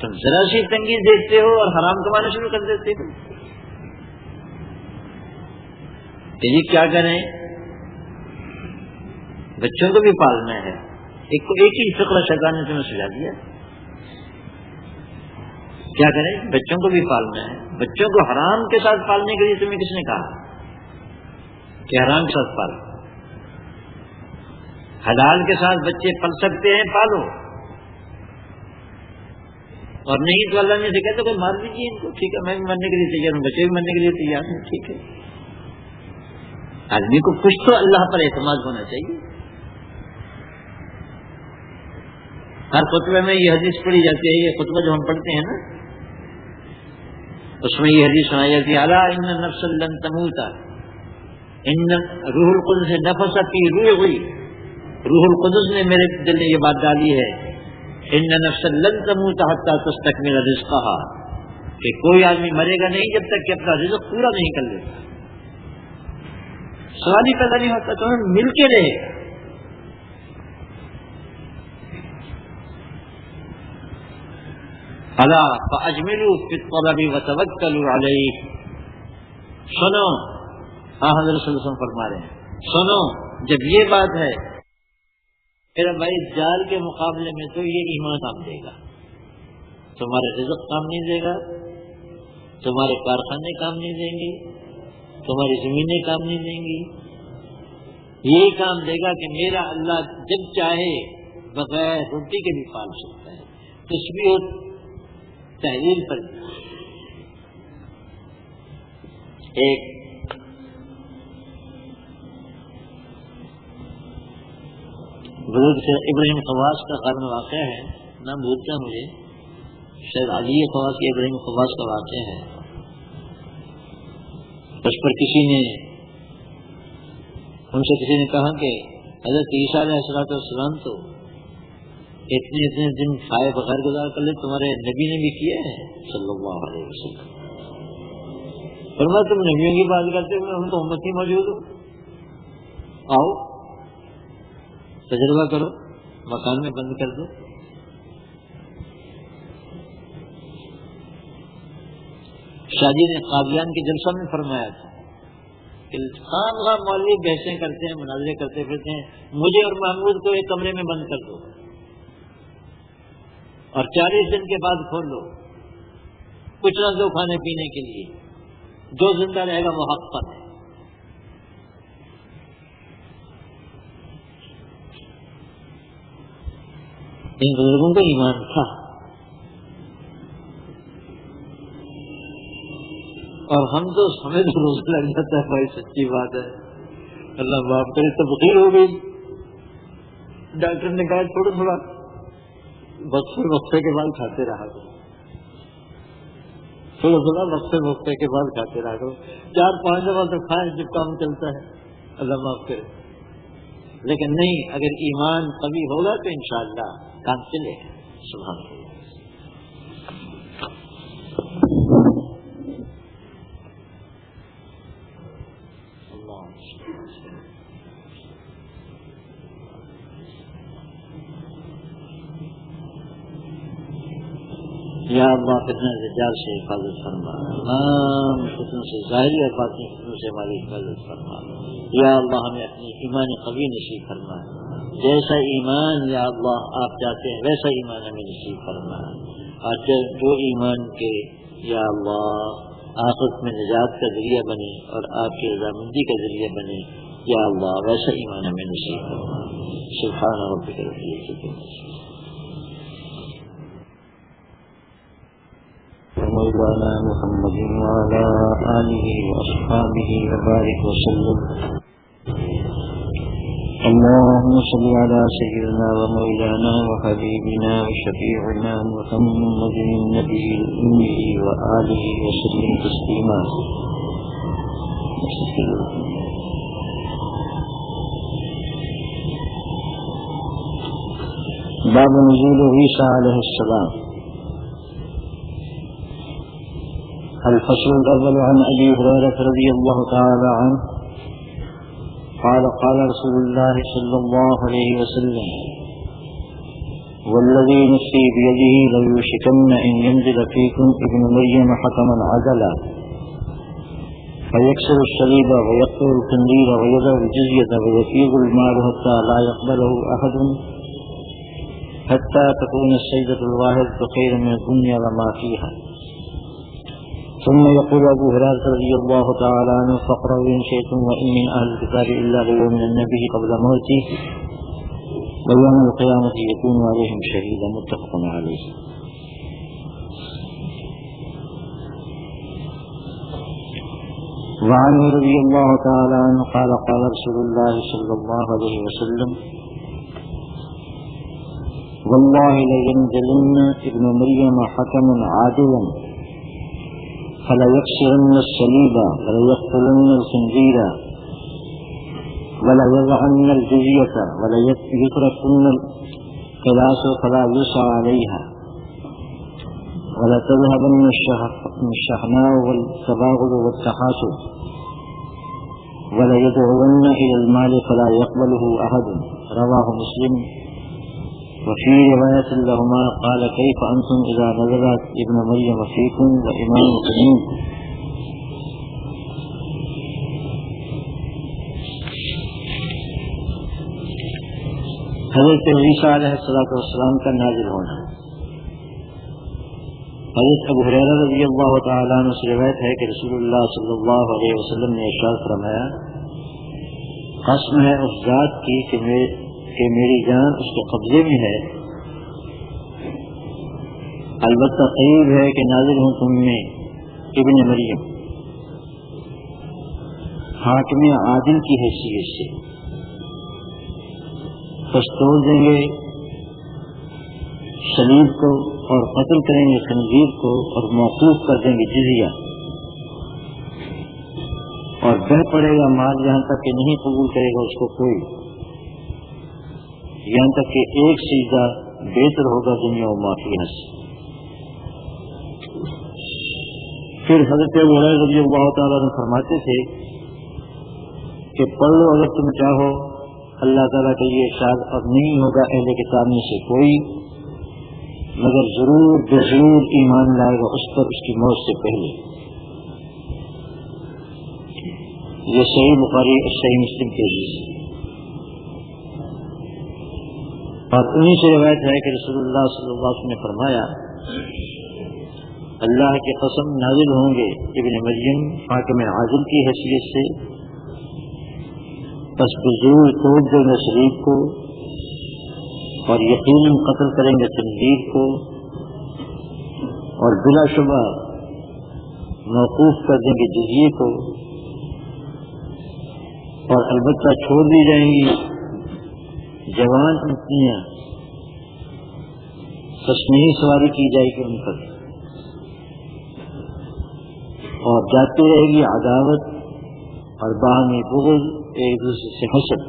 تم ذرا سی تنگی دیکھتے ہو اور حرام کمانا شروع کر دیتے ہو کہ جی کیا کریں، بچوں کو بھی پالنا ہے، ایک ہی فقرہ شیطان نے تمہیں سجا دیا، کیا کریں، بچوں کو بھی پالنا ہے، بچوں کو حرام کے ساتھ پالنے کے لیے تمہیں کس نے کہا کہ حرام کے ساتھ پالو؟ حلال کے ساتھ بچے پل سکتے ہیں، پالو، اور نہیں تو اللہ نے سے کہتے کوئی مار دیجیے ان کو، ٹھیک ہے، میں بھی مرنے کے لیے تیار ہوں، بچے بھی مرنے کے لیے تیار ہیں، ٹھیک ہے۔ آدمی کو کچھ تو اللہ پر اعتماد ہونا چاہیے۔ ہر خطبے میں یہ حدیث پڑھی جاتی ہے، یہ خطبہ جو ہم پڑھتے ہیں نا، اس میں یہ حدیث سنائی جاتی ہے، الا ان نفس لن تموت ان روح القدس نفس فی روحی، روح القدس نے میرے دل میں یہ بات ڈالی ہے، ان نفس لن تموت حتی تستکمل رزقها، کہ کوئی آدمی مرے گا نہیں جب تک کہ اپنا رزق پورا نہیں کر لیتا۔ سوال ہی پیدا نہیں ہوتا، تو ہم مل کے رہے گا۔ الا فاجملوا فی الطلب وتوکلوا علیہ، سنو، حضرت صلی اللہ علیہ وسلم فرما رہے ہیں، سنو، جب یہ بات ہے میرا بھائی، جال کے مقابلے میں تو یہ ایمان کام دے گا، تمہارے رزق کام نہیں دے گا، تمہارے کارخانے کام نہیں دیں گے، تمہاری زمینیں کام نہیں دیں گی، یہی کام دے گا کہ میرا اللہ جب چاہے بغیر روٹی کے بھی پال سکتا ہے۔ تسبیح و تحلیل پر ایک بزرگ سے ابراہیم خواص کا غار میں واقع ہے، نام بھولتا ہے مجھے، شاید علی خواص یا ابراہیم خواص کا واقع ہے۔ اس پر ان سے کسی نے کہا کہ حضرت عیسیٰ علیہ السلام تو اتنے دن کھائے بغیر گزار کر لے، تمہارے نبی نے بھی کیا ہے صلی اللہ علیہ وسلم۔ فرمایا تم نبیوں کی بات کرتے ہوئے ہم تو امتی موجود ہو، آؤ تجربہ کرو، مکان میں بند کر دو۔ شاہ جی نے قادیان کے جلسہ میں فرمایا تھا کہ خام خواہ مولوی بحثیں کرتے ہیں، مناظرے کرتے پھرتے ہیں، مجھے اور محمود کو ایک کمرے میں بند کر دو اور 40 دن کے بعد کھول لو، کچھ نہ دو کھانے پینے کے لیے، جو زندہ رہے گا وہ حق پر ہے۔ ان بزرگوں کا ایمان تھا، اور ہم تو ہمیں تو روزہ لگ جاتا ہے بھائی، سچی بات ہے، اللہ معاف کرے، تبخیر ہو گئی، ڈاکٹر نے کہا تھوڑا تھوڑا وقفے کے بعد کھاتے رہا کرو، تھوڑا تھوڑا وقفے کے بعد کھاتے رہا کرو، 4-5 دفعہ تو کھائیں جب کام چلتا ہے، اللہ معاف کرے۔ لیکن نہیں، اگر ایمان قوی ہوگا تو انشاءاللہ کام چلے گا۔ سبحان اللہ۔ یا اللہ فتنہ دجال سے حفاظت فرما، تمام فتنوں سے ظاہری اور باطنی فتنوں سے ہماری حفاظت فرما۔ یا اللہ ہمیں اپنی ایمان قوی نصیب فرما، جیسا ایمان یا اللہ آپ چاہتے ہیں ویسا ایمان ہمیں نصیب فرما، اور جو ایمان کے یا اللہ آخرت میں نجات کا ذریعہ بنے اور آپ کی رضامندی کا ذریعہ بنے، یا اللہ ویسا ایمان ہمیں نصیب فرما۔ سبحان ربک رب العزت عما یصفون، مولانا محمد وعلى آله وأصحابه وبارك وسلم۔ اللهم صل على سيدنا ومولانا وحبيبنا وشفيعنا محمد النبي الأمي وآله وسلم تسليما۔ باب نزول عيسى عليه السلام۔ الفصل الأول عن أبي هريرة رضي الله تعالى عنه قال قال رسول الله صلى الله عليه وسلم والذي نفسي بيده ليوشكن أن ينزل فيكم ابن مريم حكما عدلا فيكسر الصليب ويقتل الخنزير ويضع الجزية ويفيض المال حتى لا يقبله أحد حتى تكون السيدة الواحدة خيرا من الدنيا وما فيها. ثم يقول أبو هريرة رضي الله تعالى عنه فاقرأوا إن شئتم وإن من أهل الكتاب إلا ليؤمنن به قبل موته ويوم القيامة يكون عليهم شهيدا. متفق عليه. وعنه رضي الله تعالى عنه قال قال رسول الله صلى الله عليه وسلم والله لينزلن ابن مريم حكما عادلا فلا يكسرن الصليب ولا يقتلن الخنزير ولا يضعن الجزية ولا يتركن القلاص فلا يسعى عليها ولا تذهبن الشحناء والتباغض والتحاسد ولا يدعون إلى المال فلا يقبله أحد. رواه مسلم. وفي رواية لهما قال كيف أنتم إذا نزل ابن مريم فيكم وإمام مسلم. حضرت عیسیٰ علیہ السلام کا نازل ہونا. حضرت ابو ہریرہ رضی اللہ تعالیٰ عنہ سے روایت ہے کہ رسول اللہ صلی اللہ علیہ وسلم نے ارشاد فرمایا قسم ہے اس ذات کی کہ میری جان اس کے قبضے میں ہے، البتہ قریب ہے کہ نازل ہوں تم میں ابن مریم حاکم عادل کی حیثیت سے، پس توڑ دیں گے صلیب کو اور قتل کریں گے خنزیر کو اور موقوف کر دیں گے جزیہ، اور بہ پڑے گا مال یہاں تک کہ نہیں قبول کرے گا اس کو کوئی، یہاں تک کہ ایک سجدہ بہتر ہوگا دنیا و معافیہ سے. پھر حضرت ابو ہریرہ رضی اللہ تعالیٰ عنہ فرماتے تھے کہ پڑھ لو اگر تم چاہو اللہ تعالیٰ کا یہ ارشاد، اور نہیں ہوگا اہل کتاب میں سے کوئی مگر ضرور ضرور ایمان لائے گا اس پر اس کی موت سے پہلے. یہ صحیح بخاری اور صحیح مسلم کے حدیث ہے. اور انہی سے روایت ہے کہ رسول اللہ صلی اللہ علیہ وسلم نے فرمایا اللہ کی قسم نازل ہوں گے ابن مریم حاکم عادل کی حیثیت سے، بس بضرور توڑ دیں گے صلیب کو اور یقیناً قتل کریں گے خنزیر کو اور بلا شبہ موقوف کر دیں گے جزیے کو، اور البتہ چھوڑ دی جائیں گی جوان اونٹنیاں، بس نہیں سواری کی جائے گی ان پر، اور جاتی رہے گی عداوت اور باہمی بغض، ایک دوسرے سے حسد،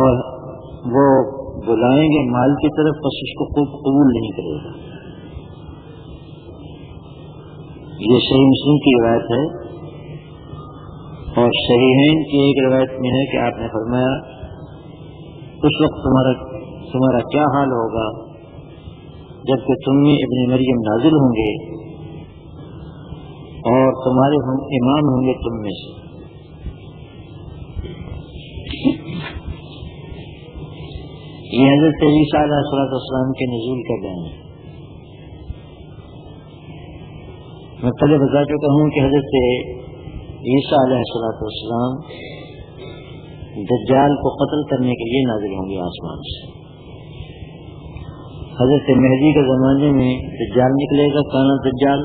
اور وہ بلائیں گے مال کی طرف بس اس کو خوب قبول نہیں کرے گا. یہ صحیح مسلم کی روایت ہے. اور صحیحین کی ایک روایت میں ہے کہ آپ نے فرمایا اس وقت تمہارا کیا حال ہوگا جب کہ تم میں ابن مریم نازل ہوں گے اور تمہارے امام ہوں گے تم میں سے. یہ حضرت عیسیٰ علیہ السلام کے نزول کا بیان ہے. میں پہلے بتا چکا ہوں کہ حضرت عیسیٰ علیہ السلام دجال کو قتل کرنے کے لیے نازل ہوں گے آسمان سے. حضرت مہدی کے زمانے میں دجال نکلے گا، کانا دجال،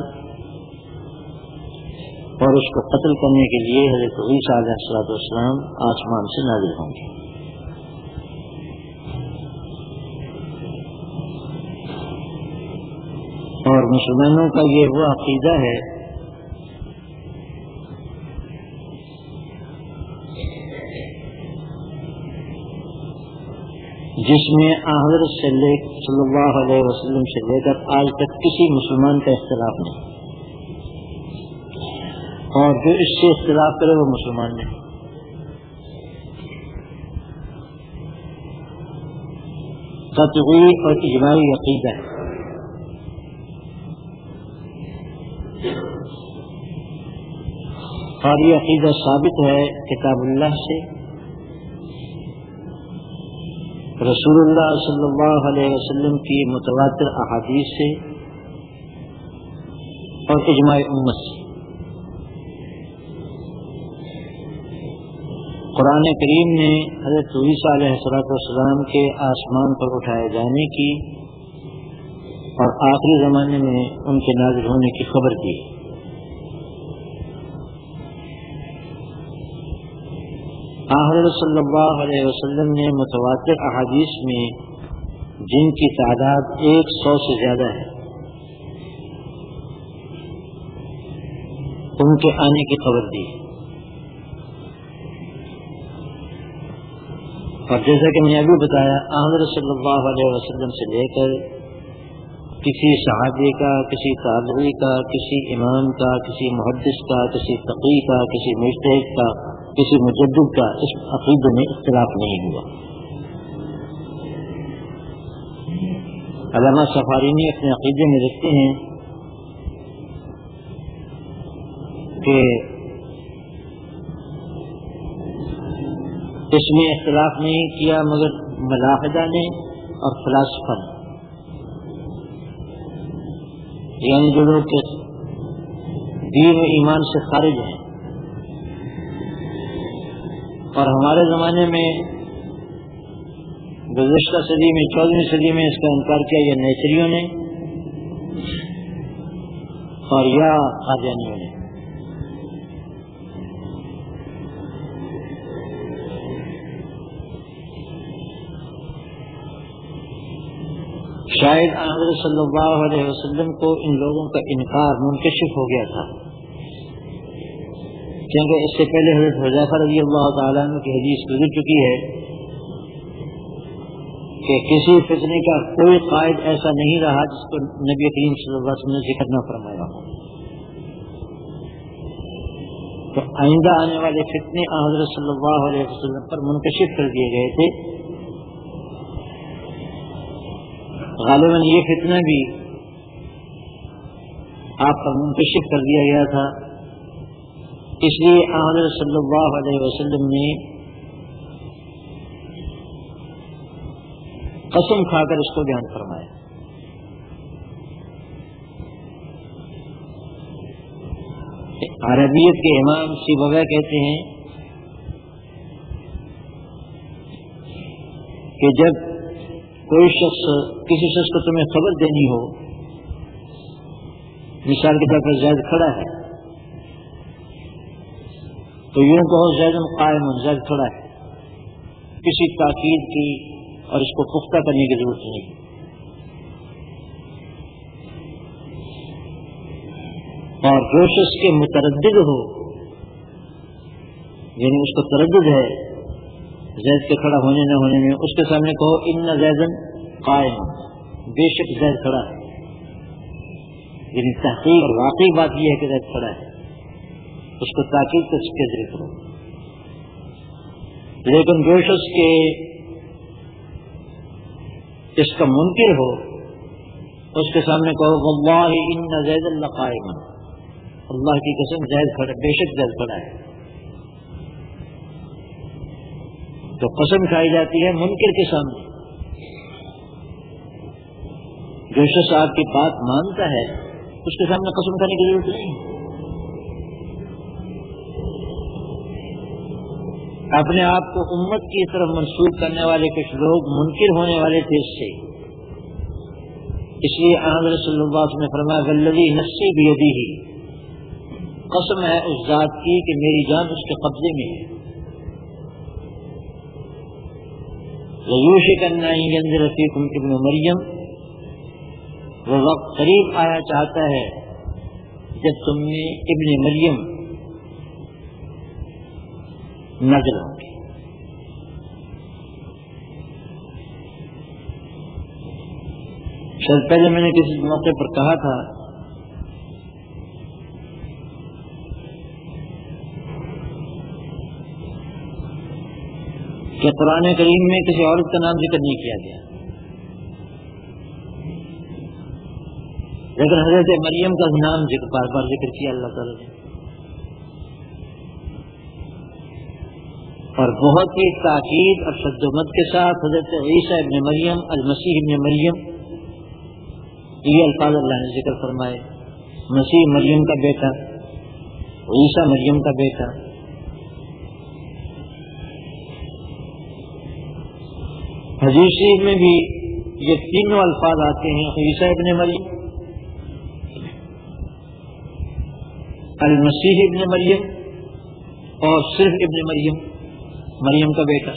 اور اس کو قتل کرنے کے لیے حضرت عیسیٰ علیہ السلام آسمان سے نازل ہوں گے. اور مسلمانوں کا یہ وہ عقیدہ ہے جس میں حضرت صلی اللہ علیہ وسلم سے لے کر آج تک کسی مسلمان کا اختلاف نہیں، اور جو اس سے اختلاف کرے وہ مسلمان نہیں. قطعی اور اجماعی عقیدہ ہے. اور یہ عقیدہ ثابت ہے کتاب اللہ سے، رسول اللہ صلی اللہ علیہ وسلم کی متواتر احادیث سے اور اجماع امت سے. قرآن کریم نے حضرت عیسیٰ علیہ السلام کے آسمان پر اٹھائے جانے کی اور آخری زمانے میں ان کے نازل ہونے کی خبر دی. حضرت صلی اللہ علیہ وسلم نے متواتر احادیث میں جن کی تعداد 100 سے زیادہ ہے ان کے آنے کی خبر دی. اور جیسا کہ میں نے ابھی بتایا، حضرت صلی اللہ علیہ وسلم سے لے کر کسی صحابی کا، کسی تابعی کا، کسی امام کا، کسی محدث کا، کسی فقیہ کا، کسی مجتہد کا، کسی مجدد کا اس عقیدے میں اختلاف نہیں ہوا. علامہ سفارینی اپنے عقیدے میں لکھتے ہیں کہ اس میں اختلاف نہیں کیا مگر ملاحدہ نے اور فلاسفہ نے، یعنی جو لوگ کے دین و ایمان سے خارج ہیں. اور ہمارے زمانے میں گزشتہ صدی میں 14ویں صدی میں اس کا انکار کیا یا نیچریوں نے اور یا قادیانیوں نے. شاید حضرت صلی اللہ علیہ وسلم کو ان لوگوں کا انکار منکشف ہو گیا تھا، کیونکہ اس سے پہلے حضرت حذیفہ رضی اللہ تعالیٰ عنہ کی حدیث گزر چکی ہے کہ کسی فتنے کا کوئی قائد ایسا نہیں رہا جس کو نبی کریم صلی اللہ علیہ وسلم نے ذکر نہ فرمایا ہو. تو آئندہ آنے والے فتنے حضرت صلی اللہ علیہ وسلم پر منکشف کر دیے گئے تھے. غالباً یہ فتنہ بھی آپ پر منکشف کر دیا گیا تھا، اس لیے حضرت صلی اللہ علیہ وسلم نے قسم کھا کر اس کو بیان فرمایا. عربیت کے امام سیبویہ کہتے ہیں کہ جب کوئی شخص کسی شخص کو تمہیں خبر دینی ہو، مثال کے طور پر زید کھڑا ہے تو یوں کہو زید قائم، زید کھڑا ہے، کسی تاکید کی اور اس کو پختہ کرنے کی ضرورت نہیں. اور جو شخص کے متردد ہو، یعنی اس کو تردد ہے زید کے کھڑا ہونے نہ ہونے میں، اس کے سامنے کہو ان زیدن قائم، بے شک زید کھڑا ہے. یعنی تحقیق اور واقعی بات یہ ہے کہ زید کھڑا ہے، اس کو تاکید کے ذریعے کرو. لیکن جو شخص کے اس کا منکر ہو، اس کے سامنے کہو واللہ ان زید لقائم، اللہ کی قسم زید کھڑا، بے شک زید کھڑا ہے. تو قسم کھائی جاتی ہے منکر کے سامنے. جو شخص آپ کی بات مانتا ہے اس کے سامنے قسم کھانے کی ضرورت نہیں. اپنے آپ کو امت کی طرف منسوب کرنے والے کچھ لوگ منکر ہونے والے تھے اس سے، اس لیے حضرت صلی اللہ علیہ وسلم نے فرمایا والذی نفسی بیدہ، قسم ہے اس ذات کی کہ میری جان اس کے قبضے میں ہے. لیوشک ان ینزل فیکم ابن مریم، وہ وقت قریب آیا چاہتا ہے جب تم نے ابن مریم نازل ہوں گے. شاید پہلے میں نے کسی موقع پر کہا تھا کہ قرآن کریم میں کسی عورت کا نام ذکر نہیں کیا گیا، لیکن حضرت مریم کا نام بار بار ذکر کیا اللہ تعالیٰ نے، اور بہت ہی تاکید اور شد و مد کے ساتھ حضرت عیسیٰ ابن مریم المسیح ابن مریم یہ الفاظ اللہ نے ذکر فرمائے، مسیح مریم کا بیٹا، عیسیٰ مریم کا بیٹا۔ حدیث شریف میں بھی یہ تینوں الفاظ آتے ہیں، عیسیٰ ابن مریم، المسیح ابن مریم، اور صرف ابن مریم، مریم کا بیٹا۔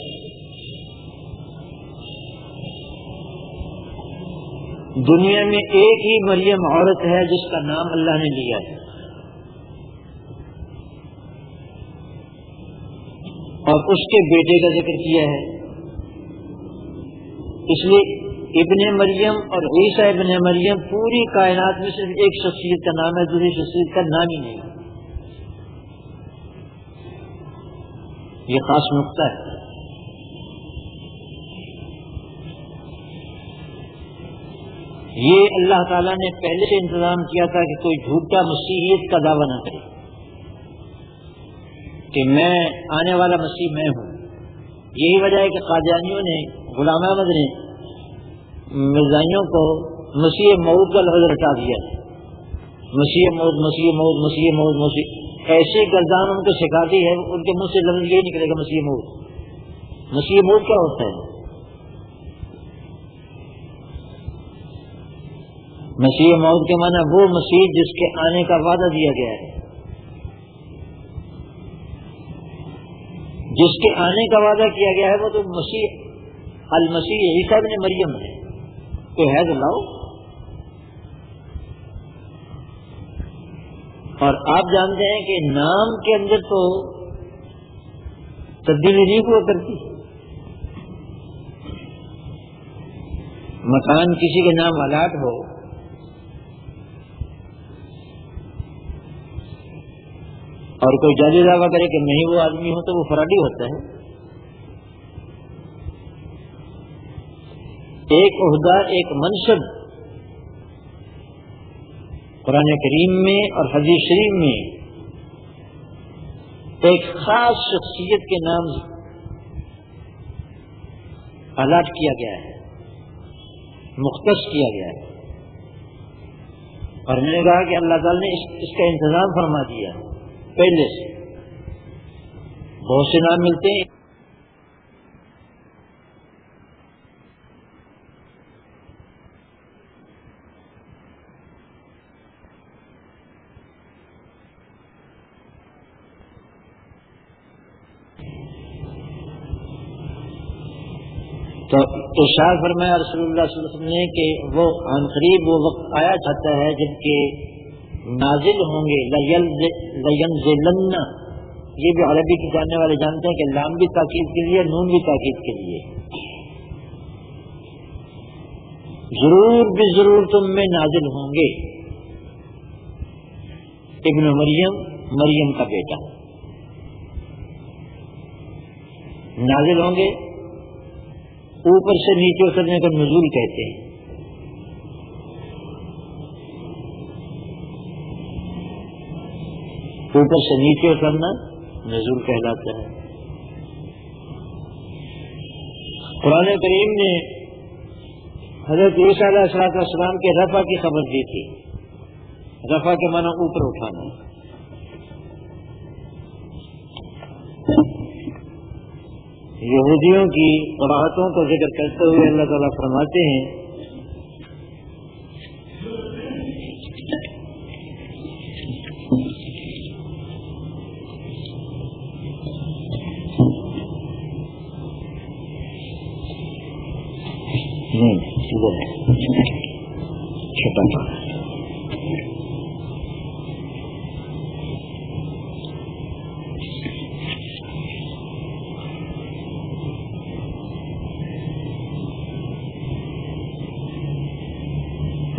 دنیا میں ایک ہی مریم عورت ہے جس کا نام اللہ نے لیا ہے، اور اس کے بیٹے کا ذکر کیا ہے، اس لیے ابن مریم اور عیسیٰ ابن مریم پوری کائنات میں صرف ایک شخصیت کا نام ہے، دوسری شخصیت کا نام ہی نہیں۔ یہ خاص نقطہ ہے۔ یہ اللہ تعالیٰ نے پہلے سے انتظام کیا تھا کہ کوئی جھوٹا مسیحیت کا دعویٰ نہ کرے کہ میں آنے والا مسیح میں ہوں۔ یہی وجہ ہے کہ قادیانیوں نے، غلام احمد نے مرزائیوں کو مسیح موعود کا لفظ رٹا دیا، مسیح موعود، مسیح موعود، مسیح موعود، مسیح، ایسی گردان ان کو سکھا دی ہے، ان کے منہ سے لفظ یہ نکلے گا مسیح موعود۔ مسیح موعود کیا ہوتا ہے؟ مسیح موعود کے معنی وہ مسیح جس کے آنے کا وعدہ دیا گیا ہے، جس کے آنے کا وعدہ کیا گیا ہے، وہ تو مسیح المسیح عیسیٰ ابن مریم ہے۔ تو ہے تو لاؤ۔ اور آپ جانتے ہیں کہ نام کے اندر تو تبدیلی نہیں ہوا کرتی۔ مکان کسی کے نام الاٹ ہو اور کوئی جعلی دعویٰ کرے کہ میں ہی وہ آدمی ہوں تو وہ فراڈی ہوتا ہے۔ ایک عہدہ، ایک منصب قرآن کریم میں اور حدیث شریف میں ایک خاص شخصیت کے نام الاٹ کیا گیا ہے، مختص کیا گیا ہے، اور میں نے کہا کہ اللہ تعالی نے اس کا انتظام فرما دیا پہلے سے۔ بہت سے نام ملتے ہیں، تو ارشاد فرمایا رسول اللہ صلی اللہ علیہ وسلم نے کہ وہ عن قریب وہ وقت آیا جاتا ہے جب کہ نازل ہوں گے، لینزلن، یہ بھی عربی کی جاننے والے جانتے ہیں کہ لام بھی تاکید کے لیے، نون بھی تاکید کے لیے، ضرور بھی ضرور تم میں نازل ہوں گے ابن مریم، مریم کا بیٹا نازل ہوں گے۔ اوپر سے نیچے اترنے کو نزول کہتے ہیں۔ اوپر سے نیچے اترنا نزول کہلاتا ہے۔ قرآن کریم نے حضرت عیسیٰ علیہ السلام کے رفع کی خبر دی تھی۔ رفع کے معنی اوپر اٹھانا۔ یہودیوں کی قباحتوں کو ذکر کرتے ہوئے اللہ تعالیٰ فرماتے ہیں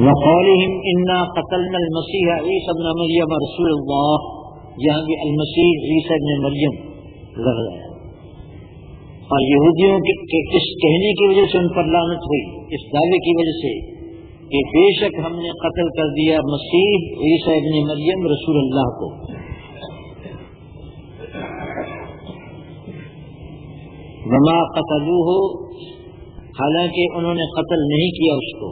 وقولهم انا قتلنا المسیح عیسی ابن مریم رسول اللہ، یہاں بھی المسیح عیسی ابن مریم لفظ ہے، اور یہودیوں کے اس کہنے کی وجہ سے ان پر لعنت ہوئی، اس دعوے کی وجہ سے کہ بے شک ہم نے قتل کر دیا مسیح عیسیٰ ابن مریم رسول اللہ کو. وما قتلوہ، حالانکہ انہوں نے قتل نہیں کیا اس کو.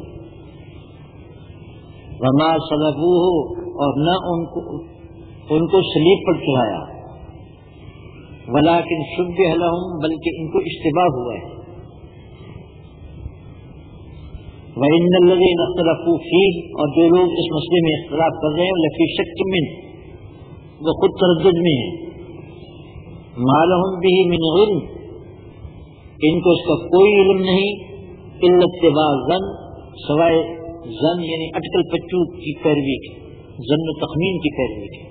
وما صلبوہ، اور نہ ان کو صلیب پر چڑھایا. ولکن شبہ لہم، بلکہ ان کو اشتباہ ہوا ہے. وَإِنَّ الَّذِينَ اخْتَلَفُوا فِيهِ، اور جو لوگ اس مسئلے میں اختلاف کر رہے ہیں لفی شک منہ، وہ خود تردد میں ہیں. مَا لَهُم بِهِ مِنْ عِلْمٍ، ان کو اس کا کوئی علم نہیں. إِلَّا اتِّبَاعَ الظَّنِّ، سوائے ظن یعنی اٹکل پچو کی پیروی کی، ظن و تخمین کی پیروی کی.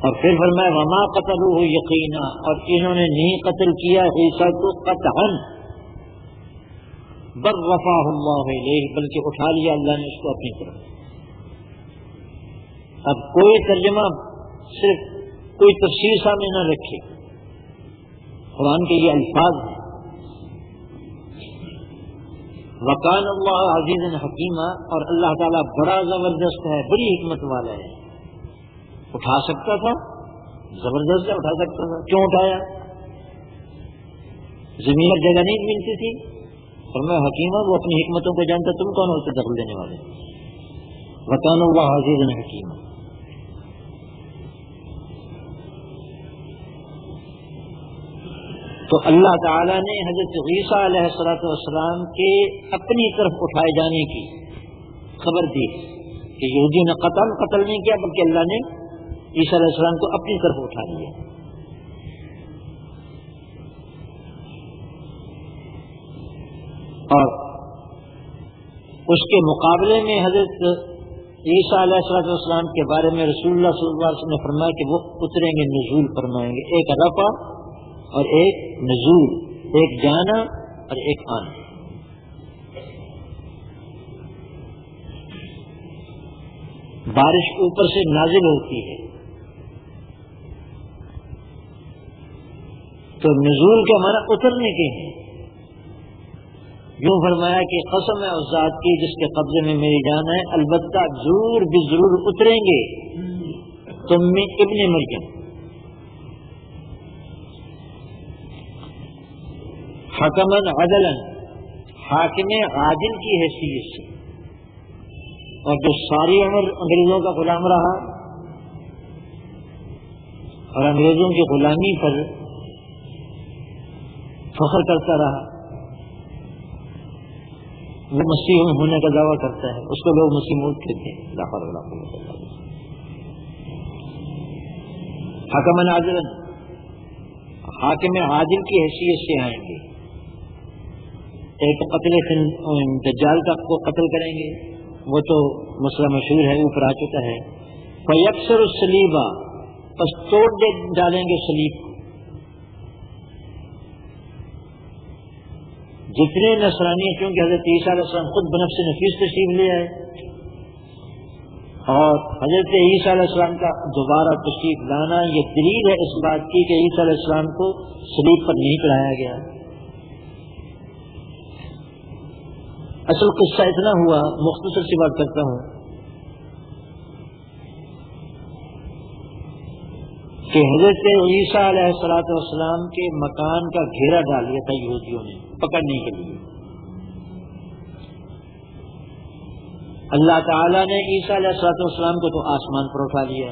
اور پھر فرمایا وَمَا قَتَلُوهُ يَقِينًا، اور انہوں نے نہیں قتل کیا عیسیٰ کو قطعاً، بل رفعہ اللہ الیہ، بلکہ اٹھا لیا اللہ نے اس کو اپنی طرف. اب کوئی ترجمہ صرف کوئی تفسیر سامنے نہ رکھے، قرآن کے یہ الفاظ ہیں. وکان اللہ عزیزا حکیما، اور اللہ تعالیٰ بڑا زبردست ہے، بڑی حکمت والا ہے. اٹھا سکتا تھا، زبردست ہے، اٹھا سکتا تھا. کیوں اٹھایا؟ زمین پر جگہ نہیں ملتی تھی. اور میں حکیمہ، وہ اپنی حکمتوں کو جانتا، تم کون ہوتے دخل دینے والے؟ وکان اللہ عزیزا حکیما. تو اللہ تعالیٰ نے حضرت عیسیٰ علیہ السلام کے اپنی طرف اٹھائے جانے کی خبر دی کہ یہودیوں نے قتل نہیں کیا، بلکہ اللہ نے عیسیٰ علیہ السلام کو اپنی طرف اٹھا لیا. اور اس کے مقابلے میں حضرت عیسیٰ علیہ السلام کے بارے میں رسول اللہ صلی اللہ علیہ وسلم نے فرمایا کہ وہ اتریں گے، نزول فرمائیں گے. ایک رفع اور ایک نزول، ایک جانا اور ایک آنا. بارش اوپر سے نازل ہوتی ہے تو نزول کا معنی اترنے کے ہیں. یوں فرمایا کہ قسم ہے اس ذات کی جس کے قبضے میں میری جان ہے، البتہ ضرور بضرور اتریں گے تم میں ابن مریم، حکمن عدلا، حاکم عادل کی حیثیت سے. اور جو ساری عمر انگریزوں کا غلام رہا اور انگریزوں کی غلامی پر فخر کرتا رہا، وہ مسیح ہونے کا دعویٰ کرتا ہے، اس کو لوگ مسیح موعود کہتے ہیں. لا حول ولا قوت الا باللہ. حکمن عادلا، حاکم عادل کی حیثیت سے آئیں گے. ایک قتل دجال کا کو قتل کریں گے، وہ تو مسئلہ مشہور ہے، اوپر آ چکا ہے. فیکسر الصلیبہ، پس توڑ ڈالیں گے صلیب کو. جتنے نصرانی، کیونکہ حضرت عیسیٰ علیہ السلام خود بنفس نفیس تشریف لے آئے، اور حضرت عیسیٰ علیہ السلام کا دوبارہ تشریف لانا یہ دلیل ہے اس بات کی کہ عیسیٰ علیہ السلام کو صلیب پر نہیں چڑھایا گیا. اصل قصہ اتنا ہوا، مختصر سی بات کرتا ہوں کہ حضرت عیسیٰ علیہ السلام کے مکان کا گھیرا ڈال لیا تھا یہودیوں نے پکڑنے کے لیے. اللہ تعالیٰ نے عیسیٰ علیہ السلام کو تو آسمان پر اٹھا لیا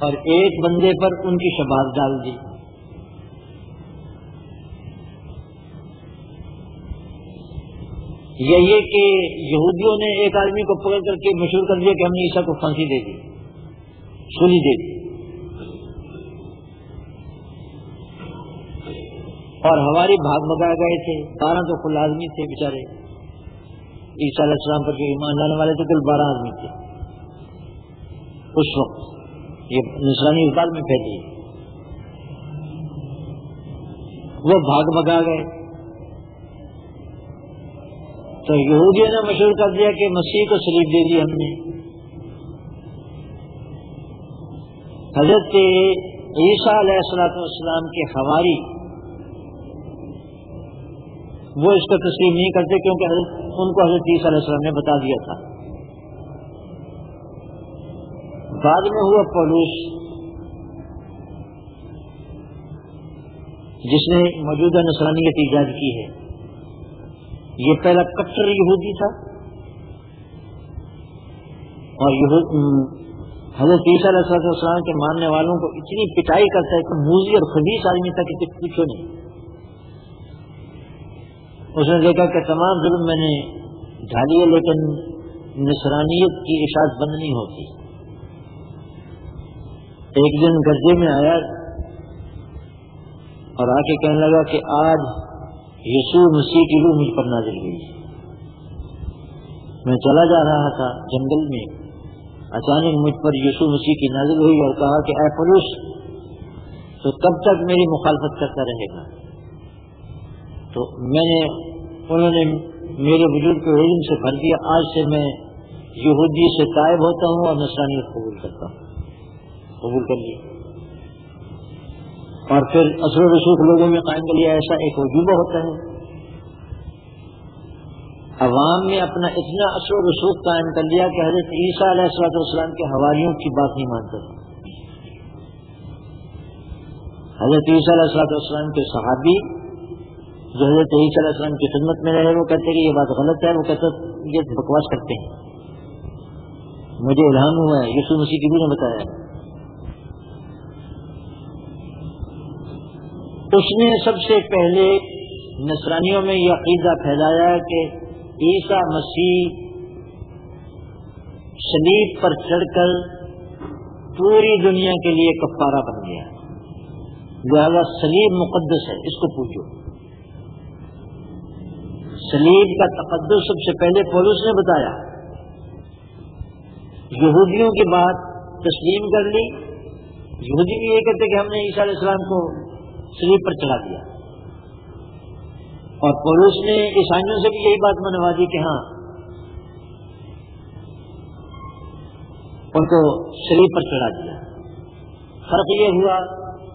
اور ایک بندے پر ان کی شباہت ڈال دی. یہ کہ یہودیوں نے ایک آدمی کو پکڑ کر کے مشہور کر دیا کہ ہم نے عیسیٰ کو پھانسی دے دی، سولی دے دی، اور ہماری بھاگ بگا گئے تھے. 12 تو کل آدمی تھے بیچارے عیسیٰ علیہ السلام پر جو ایمان لانے والے تھے، کل 12 آدمی تھے اس وقت. یہ نصرانی اقبال میں پھیلی، وہ بھاگ بگا گئے. تو یہودیوں نے مشہور کر دیا کہ مسیح کو صلیب دے دی ہم نے. حضرت عیسیٰ علیہ السلام کے حواری وہ اس کو تسلیم نہیں کرتے، کیونکہ ان کو حضرت عیسیٰ علیہ السلام نے بتا دیا تھا. بعد میں ہوا پولس جس نے موجودہ نصرانیت ایجاد کی ہے. یہ پہلا کٹر یہودی تھا اور حضرت عیسیٰ علیہ السلام کے ماننے والوں کو اتنی پٹائی کرتا ہے کہ موذی اور خبیث آدمی تھا کہ کچھ پوچھو نہیں. اس نے دیکھا کہ تمام ظلم میں نے ڈھالی ہے لیکن نصرانیت کی اشاعت بند نہیں ہوتی. ایک دن گرجے میں آیا اور آ کے کہنے لگا کہ آج یسوع مسیح کی روح مجھ پر نازل ہوئی. میں چلا جا رہا تھا جنگل میں، اچانک مجھ پر یسوع مسیح کی نازل ہوئی اور کہا کہ اے پولس تو کب تک میری مخالفت کرتا رہے گا؟ تو انہوں نے میرے وجود کو علم سے بھر دیا. آج سے میں یہودی سے تائب ہوتا ہوں اور نصرانیت قبول کرتا ہوں. قبول کر لیا اور پھر اثر و رسوخ لوگوں میں قائم کر لیا. ایسا ایک وجوبہ ہوتا ہے. عوام میں اپنا اتنا اثر و رسوخ قائم کر لیا کہ حضرت عیسیٰ علیہ السلام کے حواریوں کی بات نہیں مانتے. حضرت عیسیٰ علیہ السلام کے صحابی جو حضرت عیسیٰ علیہ السلام کی خدمت میں رہے وہ کہتے کہ یہ بات غلط ہے. وہ کہتے یہ بکواس کرتے ہیں. مجھے الہام ہوا ہے، یسوع مسیح کی بھی نے بتایا. اس نے سب سے پہلے نصرانیوں میں یہ عقیدہ پھیلایا کہ عیسیٰ مسیح صلیب پر چڑھ کر پوری دنیا کے لیے کفارہ بن گیا، لہذا صلیب مقدس ہے، اس کو پوجو. صلیب کا تقدس سب سے پہلے پولس نے بتایا. یہودیوں کی بات تسلیم کر لی. یہودی بھی یہ کہتے کہ ہم نے عیسیٰ علیہ السلام کو صلیب پر چلا دیا، اور پولس نے عیسائیوں سے بھی یہی بات منوا دی کہ ہاں ان کو صلیب پر چڑھا دیا. فرق یہ ہوا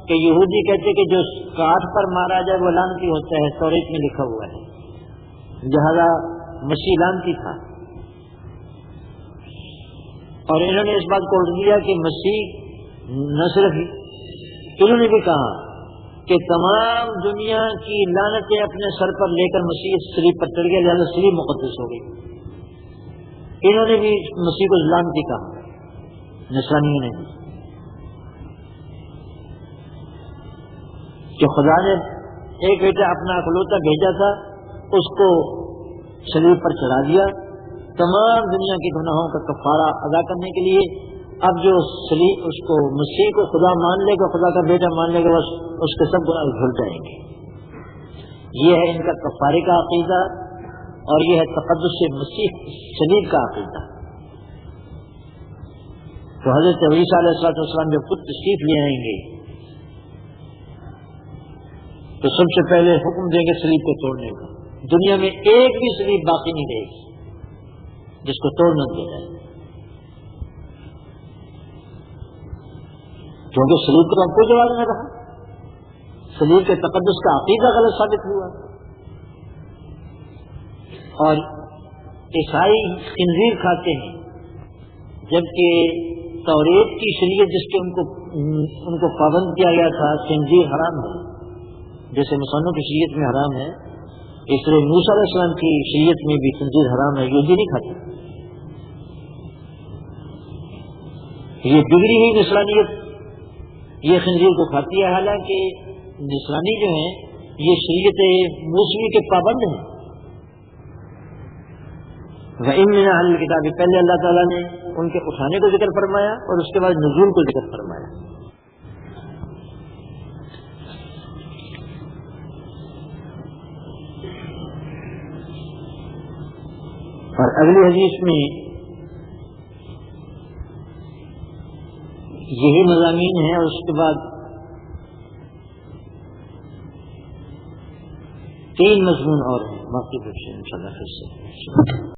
کہ یہودی کہتے کہ جو کاٹ پر مارا جائے وہ لعنتی ہوتا ہے، توریت میں لکھا ہوا ہے، لہذا مسیح لعنتی تھا. اور انہوں نے اس بات کو الٹ دیا کہ مسیح نہ صرف، انہوں نے بھی کہا کہ تمام دنیا کی لعنتیں اپنے سر پر لے کر مسیح صلیب پر چڑھ گیا، لہذا صلیب مقدس ہو گئی. انہوں نے بھی مسیح کو لعنتی کہا، نصرانیوں نے بھی. جو خدا نے ایک بیٹا اپنا اکلوتا بھیجا تھا اس کو صلیب پر چڑھا دیا تمام دنیا کے گناہوں کا کفارہ ادا کرنے کے لیے. اب جو اس کو مسیح کو خدا مان لے گا، خدا کا بیٹا مان لے گا، بس اس کے سب گناہ دھل جائیں گے. یہ ہے ان کا کفارے کا عقیدہ اور یہ ہے تقدس سے مسیح صلیب کا عقیدہ. تو حضرت عیسیٰ علیہ السلام جب خود تشریف لے آئیں گے تو سب سے پہلے حکم دیں گے صلیب کو توڑنے کا. دنیا میں ایک بھی صلیب باقی نہیں رہے گی جس کو توڑ نہ دیا جائے، کیونکہ صلیب کو ہم کو جواب نہ رہا. صلیب کے تقدس کا عقیدہ غلط ثابت ہوا. اور عیسائی خنزیر کھاتے ہیں جبکہ توریت کی شریعت جس کے ان کو پابند کیا گیا تھا خنزیر حرام ہے، جیسے مسلمانوں کی شریعت میں حرام ہے اس طرح موسیٰ علیہ السلام کی شریعت میں بھی خنزیر حرام ہے. یہودی نہیں کھاتے. یہ بگڑی ہوئی نصرانیت یہ خنزیر کو کھاتی ہے، حالانکہ نصرانی جو ہیں یہ شریعت موسوی کے پابند ہیں. وَإِنَّ مِنْ أَهْلِ الْكِتَابِ، پہلے اللہ تعالیٰ نے ان کے اٹھانے کو ذکر فرمایا اور اس کے بعد نزول کو ذکر فرمایا. اور اگلی حدیث میں یہی مضامین ہیں اور اس کے بعد 3 مضمون اور ہیں. باقی پھر سے انشاءاللہ پھر سے